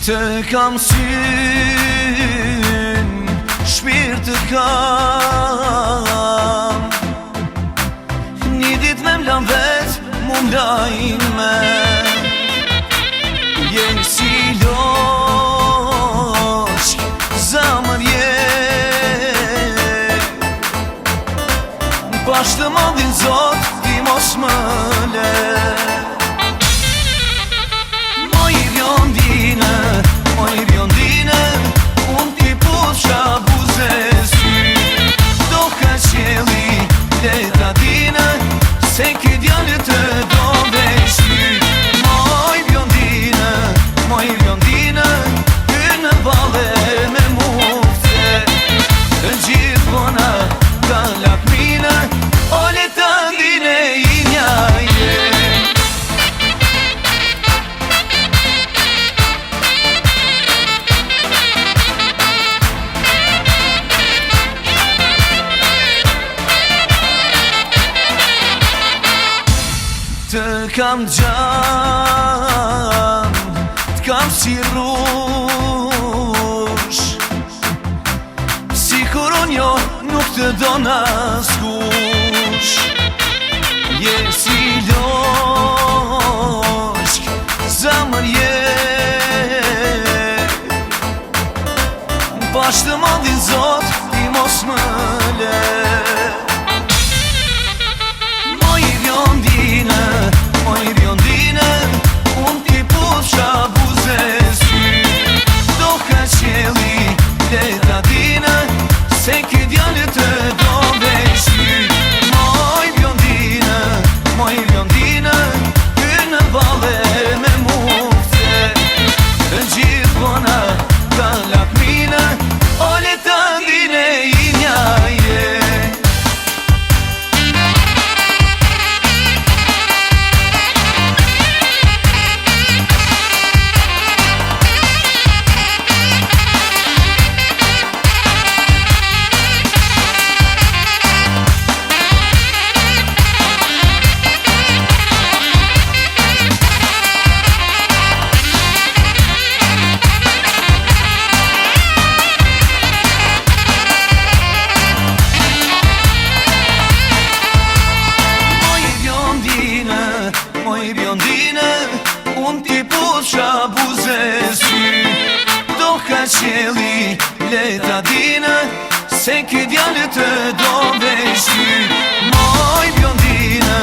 Të kam syn, shpirt të kam. Një dit me m'lam vet, mu m'lajn me. Jenë si loqk, zamër je. Bashkë të modin zot, ti mos më le. Moj bjondine, unë ti pusha buze sy. Do ka qeli, leta dine, se ki djallë të do veshty. Moj bjondine, ty në vale me mufte. Të gjithë bona, ka lakmine, o leta dine i njaje. Të kam gjan, t'kam si rrush. Si kur unë jo nuk të do naskush. Je si loqk, zamër je. Bashkë të modin zot, ti mos më le. Moj bjondine, unë ti pusha buze sy. Do ka qeli, leta dine, se ki djallë të do veshty. Moj bjondine, ty në vale me mufte. Të gjithë bona, ka lakmine, o leta dine i njaje. Moj bjondine, unë ti pusha buze sy. Do ka qeli, leta dine, se ki djallë të do veshty. Moj bjondine,